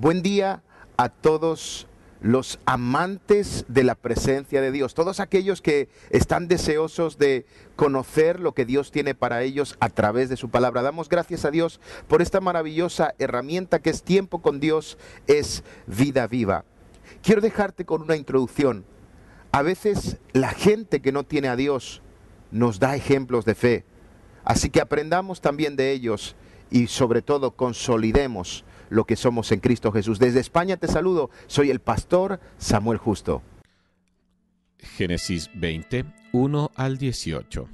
Buen día a todos los amantes de la presencia de Dios, todos aquellos que están deseosos de conocer lo que Dios tiene para ellos a través de su palabra. Damos gracias a Dios por esta maravillosa herramienta que es Tiempo con Dios, es Vida Viva. Quiero dejarte con una introducción. A veces la gente que no tiene a Dios nos da ejemplos de fe, así que aprendamos también de ellos y sobre todo consolidemos lo que somos en Cristo Jesús. Desde España te saludo, soy el pastor Samuel Justo. Génesis 20, 1 al 18.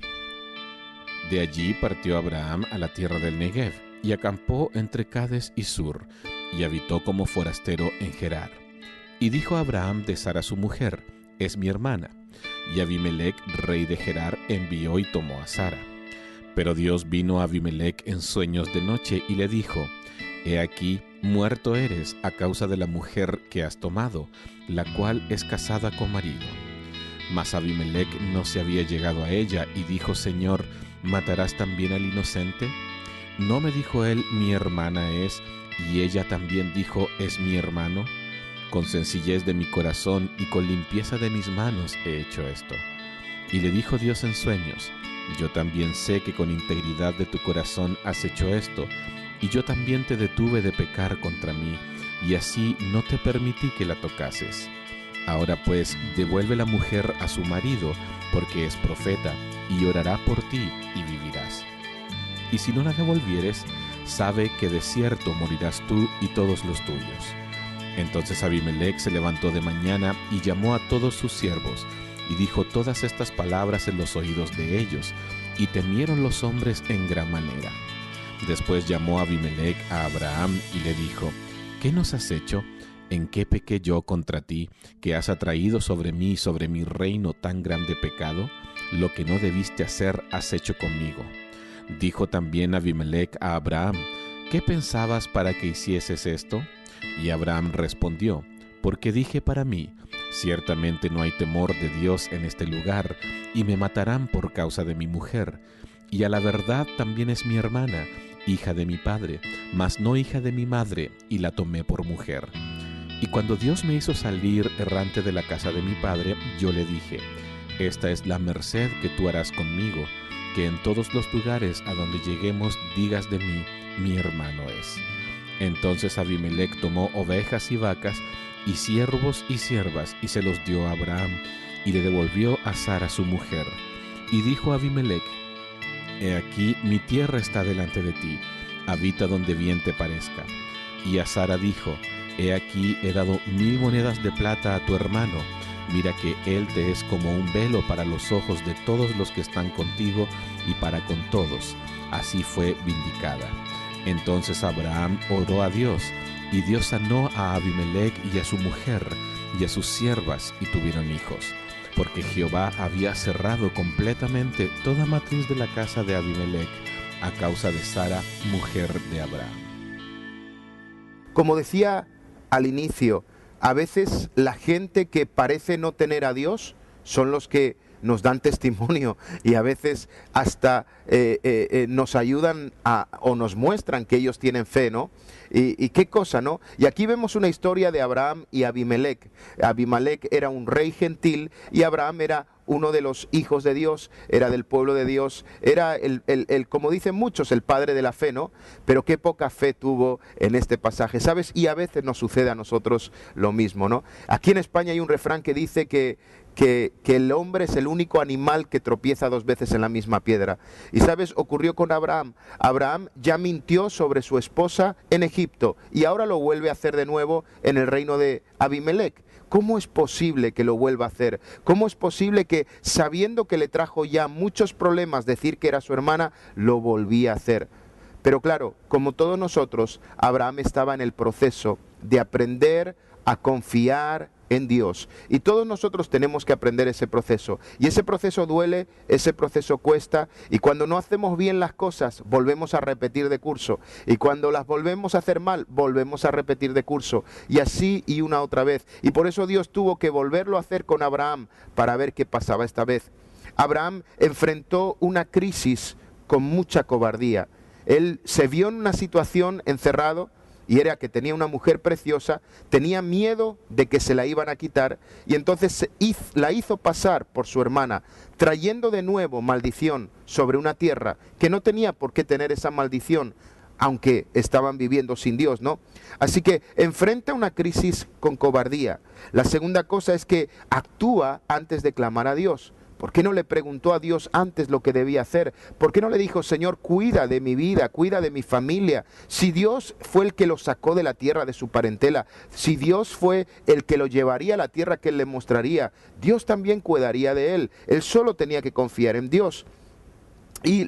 De allí partió Abraham a la tierra del Negev, y acampó entre Cades y Sur, y habitó como forastero en Gerar. Y dijo Abraham de Sara su mujer: es mi hermana. Y Abimelec, rey de Gerar, envió y tomó a Sara. Pero Dios vino a Abimelec en sueños de noche y le dijo: he aquí, muerto eres a causa de la mujer que has tomado, la cual es casada con marido. Mas Abimelec no se había llegado a ella, y dijo: Señor, ¿matarás también al inocente? ¿No me dijo él, mi hermana es, y ella también dijo, es mi hermano? Con sencillez de mi corazón y con limpieza de mis manos he hecho esto. Y le dijo Dios en sueños: yo también sé que con integridad de tu corazón has hecho esto, y yo también te detuve de pecar contra mí, y así no te permití que la tocases. Ahora pues, devuelve la mujer a su marido, porque es profeta, y orará por ti, y vivirás. Y si no la devolvieres, sabe que de cierto morirás tú y todos los tuyos. Entonces Abimelec se levantó de mañana y llamó a todos sus siervos, y dijo todas estas palabras en los oídos de ellos, y temieron los hombres en gran manera. Después llamó Abimelec a Abraham y le dijo: ¿qué nos has hecho? ¿En qué pequé yo contra ti, que has atraído sobre mí y sobre mi reino tan grande pecado? Lo que no debiste hacer has hecho conmigo. Dijo también Abimelec a Abraham: ¿qué pensabas para que hicieses esto? Y Abraham respondió: porque dije para mí, ciertamente no hay temor de Dios en este lugar, y me matarán por causa de mi mujer. Y a la verdad también es mi hermana, hija de mi padre, mas no hija de mi madre, y la tomé por mujer. Y cuando Dios me hizo salir errante de la casa de mi padre, yo le dije: esta es la merced que tú harás conmigo, que en todos los lugares a donde lleguemos digas de mí, mi hermano es. Entonces Abimelec tomó ovejas y vacas, y siervos y siervas, y se los dio a Abraham, y le devolvió a Sara su mujer. Y dijo Abimelec: he aquí, mi tierra está delante de ti, habita donde bien te parezca. Y a Sara dijo: he aquí, he dado 1000 monedas de plata a tu hermano, mira que él te es como un velo para los ojos de todos los que están contigo y para con todos. Así fue vindicada. Entonces Abraham oró a Dios, y Dios sanó a Abimelec y a su mujer y a sus siervas, y tuvieron hijos, porque Jehová había cerrado completamente toda matriz de la casa de Abimelec a causa de Sara, mujer de Abraham. Como decía al inicio, a veces la gente que parece no tener a Dios son los que nos dan testimonio, y a veces hasta nos ayudan o nos muestran que ellos tienen fe, ¿no? Y qué cosa, ¿no? Y aquí vemos una historia de Abraham y Abimelec. Abimelec era un rey gentil y Abraham era uno de los hijos de Dios, era del pueblo de Dios, era como dicen muchos, el padre de la fe, ¿no? Pero qué poca fe tuvo en este pasaje, ¿sabes? Y a veces nos sucede a nosotros lo mismo, ¿no? Aquí en España hay un refrán que dice que el hombre es el único animal que tropieza 2 veces en la misma piedra. Y ¿sabes? Ocurrió con Abraham. Abraham ya mintió sobre su esposa en Egipto y ahora lo vuelve a hacer de nuevo en el reino de Abimelec. ¿Cómo es posible que lo vuelva a hacer? ¿Cómo es posible que, sabiendo que le trajo ya muchos problemas decir que era su hermana, lo volvía a hacer? Pero claro, como todos nosotros, Abraham estaba en el proceso de aprender a confiar en Dios. Y todos nosotros tenemos que aprender ese proceso. Y ese proceso duele, ese proceso cuesta, y cuando no hacemos bien las cosas, volvemos a repetir de curso. Y cuando las volvemos a hacer mal, volvemos a repetir de curso. Y así y una otra vez. Y por eso Dios tuvo que volverlo a hacer con Abraham para ver qué pasaba esta vez. Abraham enfrentó una crisis con mucha cobardía. Él se vio en una situación encerrado, y era que tenía una mujer preciosa, tenía miedo de que se la iban a quitar, y entonces la hizo pasar por su hermana, trayendo de nuevo maldición sobre una tierra que no tenía por qué tener esa maldición, aunque estaban viviendo sin Dios, ¿no? Así que enfrenta una crisis con cobardía. La segunda cosa es que actúa antes de clamar a Dios. ¿Por qué no le preguntó a Dios antes lo que debía hacer? ¿Por qué no le dijo, Señor, cuida de mi vida, cuida de mi familia? Si Dios fue el que lo sacó de la tierra de su parentela, si Dios fue el que lo llevaría a la tierra que Él le mostraría, Dios también cuidaría de él. Él solo tenía que confiar en Dios. Y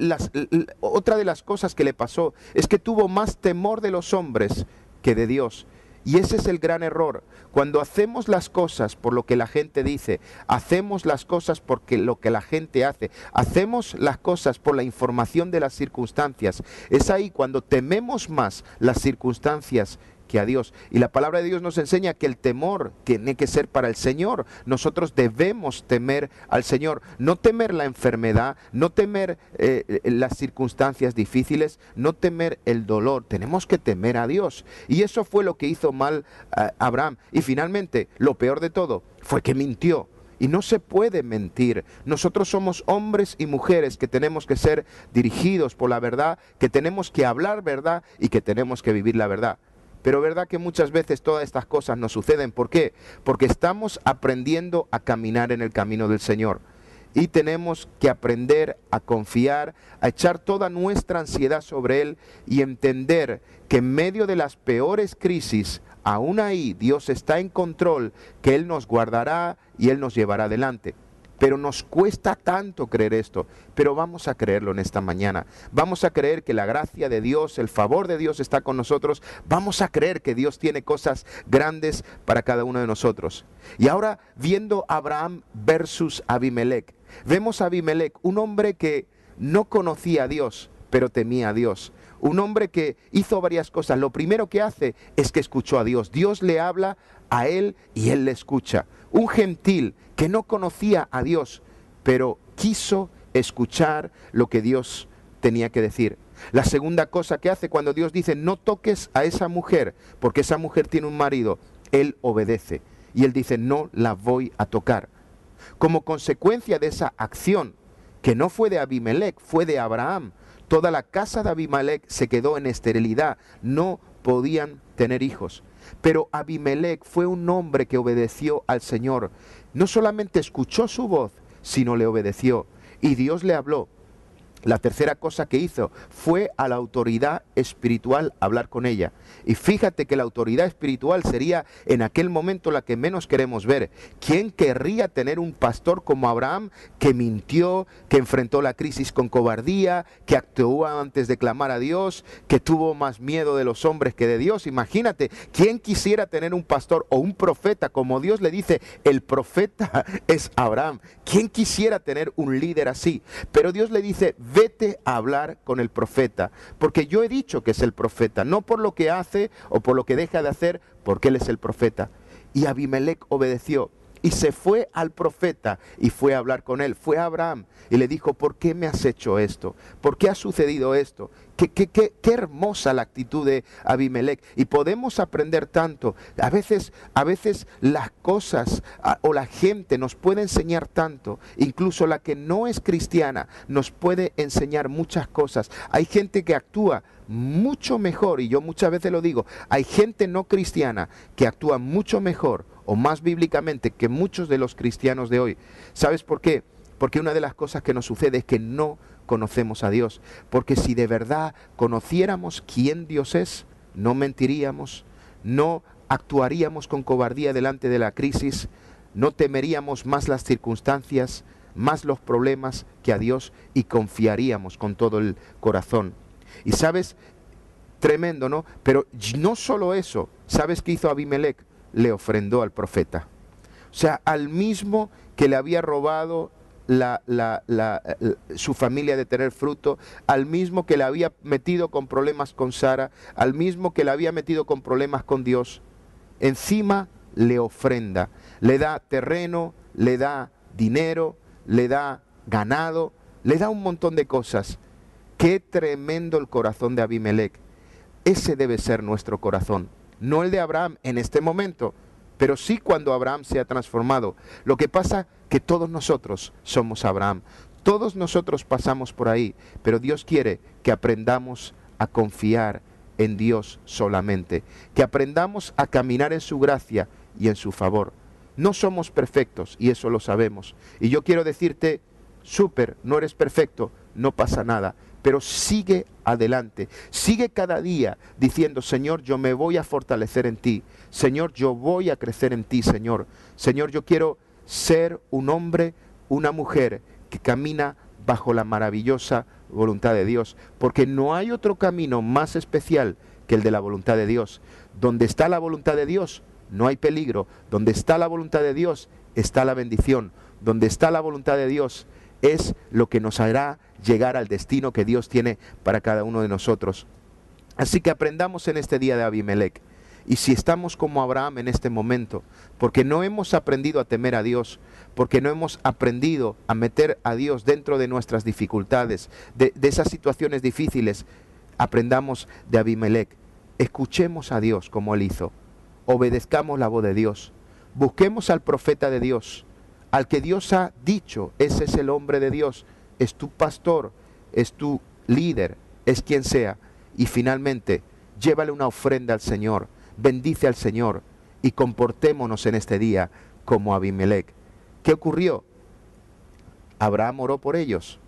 otra de las cosas que le pasó es que tuvo más temor de los hombres que de Dios. Y ese es el gran error. Cuando hacemos las cosas por lo que la gente dice, hacemos las cosas porque lo que la gente hace, hacemos las cosas por la información de las circunstancias, es ahí cuando tememos más las circunstancias que a Dios. Y la palabra de Dios nos enseña que el temor tiene que ser para el Señor. Nosotros debemos temer al Señor, no temer la enfermedad, no temer las circunstancias difíciles, no temer el dolor. Tenemos que temer a Dios. Y eso fue lo que hizo mal Abraham. Y finalmente, lo peor de todo, fue que mintió. Y no se puede mentir. Nosotros somos hombres y mujeres que tenemos que ser dirigidos por la verdad, que tenemos que hablar verdad y que tenemos que vivir la verdad. Pero verdad que muchas veces todas estas cosas nos suceden. ¿Por qué? Porque estamos aprendiendo a caminar en el camino del Señor. Y tenemos que aprender a confiar, a echar toda nuestra ansiedad sobre Él y entender que en medio de las peores crisis, aún ahí Dios está en control, que Él nos guardará y Él nos llevará adelante. Pero nos cuesta tanto creer esto, pero vamos a creerlo en esta mañana. Vamos a creer que la gracia de Dios, el favor de Dios está con nosotros. Vamos a creer que Dios tiene cosas grandes para cada uno de nosotros. Y ahora viendo Abraham versus Abimelec, vemos a Abimelec, un hombre que no conocía a Dios, pero temía a Dios. Un hombre que hizo varias cosas. Lo primero que hace es que escuchó a Dios. Dios le habla a él y él le escucha. Un gentil que no conocía a Dios, pero quiso escuchar lo que Dios tenía que decir. La segunda cosa que hace cuando Dios dice no toques a esa mujer, porque esa mujer tiene un marido, él obedece. Y él dice no la voy a tocar. Como consecuencia de esa acción, que no fue de Abimelec, fue de Abraham, toda la casa de Abimelec se quedó en esterilidad, no podían tener hijos. Pero Abimelec fue un hombre que obedeció al Señor. No solamente escuchó su voz, sino le obedeció. Y Dios le habló. La tercera cosa que hizo fue a la autoridad espiritual a hablar con ella. Y fíjate que la autoridad espiritual sería en aquel momento la que menos queremos ver. ¿Quién querría tener un pastor como Abraham que mintió, que enfrentó la crisis con cobardía, que actuó antes de clamar a Dios, que tuvo más miedo de los hombres que de Dios? Imagínate, ¿quién quisiera tener un pastor o un profeta? Como Dios le dice, el profeta es Abraham. ¿Quién quisiera tener un líder así? Pero Dios le dice, vete a hablar con el profeta, porque yo he dicho que es el profeta, no por lo que hace o por lo que deja de hacer, porque él es el profeta. Y Abimelec obedeció y se fue al profeta y fue a hablar con él. Fue a Abraham y le dijo, ¿por qué me has hecho esto? ¿Por qué ha sucedido esto? Qué hermosa la actitud de Abimelec. Y podemos aprender tanto. A veces las cosas o la gente nos puede enseñar tanto. Incluso la que no es cristiana nos puede enseñar muchas cosas. Hay gente que actúa mucho mejor, y yo muchas veces lo digo, hay gente no cristiana que actúa mucho mejor o más bíblicamente que muchos de los cristianos de hoy. ¿Sabes por qué? Porque una de las cosas que nos sucede es que no conocemos a Dios. Porque si de verdad conociéramos quién Dios es, no mentiríamos, no actuaríamos con cobardía delante de la crisis, no temeríamos más las circunstancias, más los problemas que a Dios, y confiaríamos con todo el corazón. Y sabes, tremendo, ¿no? Pero no solo eso, ¿sabes qué hizo Abimelec? Le ofrendó al profeta. O sea, al mismo que le había robado su familia de tener fruto, al mismo que le había metido con problemas con Sara, al mismo que le había metido con problemas con Dios, encima le ofrenda, le da terreno, le da dinero, le da ganado, le da un montón de cosas. Qué tremendo el corazón de Abimelec. Ese debe ser nuestro corazón, no el de Abraham en este momento, pero sí cuando Abraham se ha transformado. Lo que pasa que todos nosotros somos Abraham, todos nosotros pasamos por ahí, pero Dios quiere que aprendamos a confiar en Dios solamente, que aprendamos a caminar en su gracia y en su favor. No somos perfectos y eso lo sabemos. Y yo quiero decirte, súper, no eres perfecto, no pasa nada, pero sigue adelante, sigue cada día diciendo, Señor, yo me voy a fortalecer en ti, Señor, yo voy a crecer en ti, Señor. Señor, yo quiero ser un hombre, una mujer que camina bajo la maravillosa voluntad de Dios, porque no hay otro camino más especial que el de la voluntad de Dios. Donde está la voluntad de Dios, no hay peligro. Donde está la voluntad de Dios, está la bendición. Donde está la voluntad de Dios, es lo que nos hará llegar al destino que Dios tiene para cada uno de nosotros. Así que aprendamos en este día de Abimelec. Y si estamos como Abraham en este momento, porque no hemos aprendido a temer a Dios, porque no hemos aprendido a meter a Dios dentro de nuestras dificultades, de esas situaciones difíciles, aprendamos de Abimelec. Escuchemos a Dios como Él hizo, obedezcamos la voz de Dios, busquemos al profeta de Dios, al que Dios ha dicho, ese es el hombre de Dios, es tu pastor, es tu líder, es quien sea, y finalmente, llévale una ofrenda al Señor, bendice al Señor y comportémonos en este día como Abimelec. ¿Qué ocurrió? Abraham oró por ellos.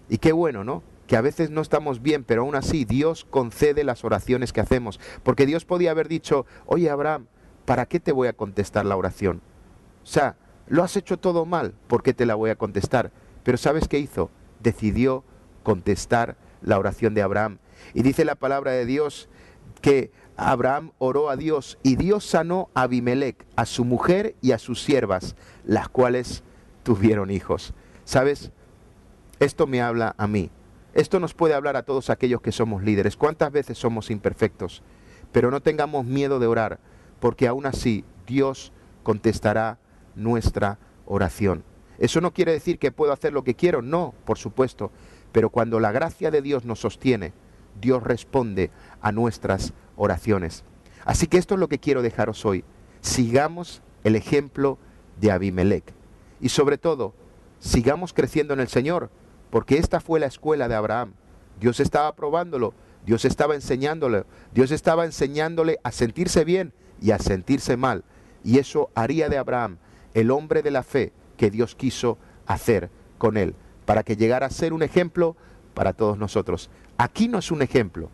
Y qué bueno, ¿no? Que a veces no estamos bien, pero aún así Dios concede las oraciones que hacemos. Porque Dios podía haber dicho, oye Abraham, ¿para qué te voy a contestar la oración? O sea, lo has hecho todo mal, ¿por qué te la voy a contestar? Pero ¿sabes qué hizo? Decidió contestar la oración de Abraham. Y dice la palabra de Dios que Abraham oró a Dios y Dios sanó a Abimelec, a su mujer y a sus siervas, las cuales tuvieron hijos. ¿Sabes? Esto me habla a mí. Esto nos puede hablar a todos aquellos que somos líderes. ¿Cuántas veces somos imperfectos? Pero no tengamos miedo de orar, porque aún así Dios contestará nuestra oración. Eso no quiere decir que puedo hacer lo que quiero, no, por supuesto. Pero cuando la gracia de Dios nos sostiene, Dios responde a nuestras oraciones. Así que esto es lo que quiero dejaros hoy. Sigamos el ejemplo de Abimelec. Y sobre todo, sigamos creciendo en el Señor, porque esta fue la escuela de Abraham. Dios estaba probándolo, Dios estaba enseñándole, Dios estaba enseñándole a sentirse bien y a sentirse mal. Y eso haría de Abraham el hombre de la fe que Dios quiso hacer con él, para que llegara a ser un ejemplo para todos nosotros. Aquí no es un ejemplo,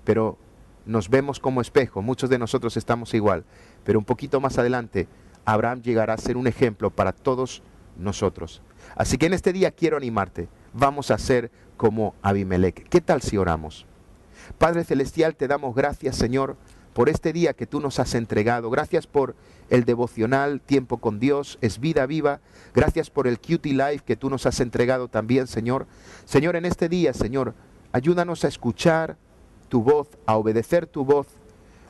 pero nos vemos como espejo, muchos de nosotros estamos igual, pero un poquito más adelante Abraham llegará a ser un ejemplo para todos nosotros. Así que en este día quiero animarte, vamos a ser como Abimelec. ¿Qué tal si oramos? Padre Celestial, te damos gracias, Señor, por este día que tú nos has entregado. Gracias por el devocional Tiempo con Dios, es vida viva. Gracias por el QT Life que tú nos has entregado también, Señor. Señor, en este día, Señor, ayúdanos a escuchar tu voz, a obedecer tu voz,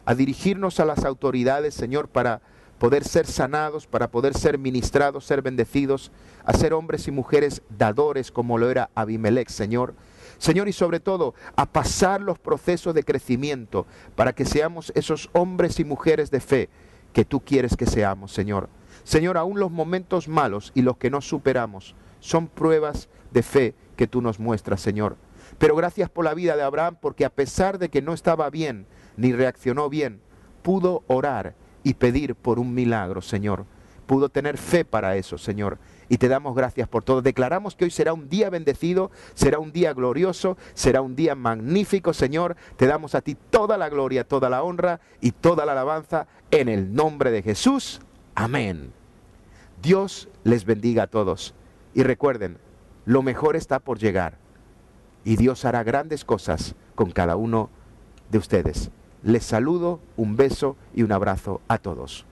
a dirigirnos a las autoridades, Señor, para poder ser sanados, para poder ser ministrados, ser bendecidos, a ser hombres y mujeres dadores como lo era Abimelec, Señor. Señor, y sobre todo, a pasar los procesos de crecimiento para que seamos esos hombres y mujeres de fe que tú quieres que seamos, Señor. Señor, aún los momentos malos y los que no superamos son pruebas de fe que tú nos muestras, Señor. Pero gracias por la vida de Abraham, porque a pesar de que no estaba bien, ni reaccionó bien, pudo orar y pedir por un milagro, Señor. Pudo tener fe para eso, Señor. Y te damos gracias por todo. Declaramos que hoy será un día bendecido, será un día glorioso, será un día magnífico, Señor. Te damos a ti toda la gloria, toda la honra y toda la alabanza en el nombre de Jesús. Amén. Dios les bendiga a todos. Y recuerden, lo mejor está por llegar. Y Dios hará grandes cosas con cada uno de ustedes. Les saludo, un beso y un abrazo a todos.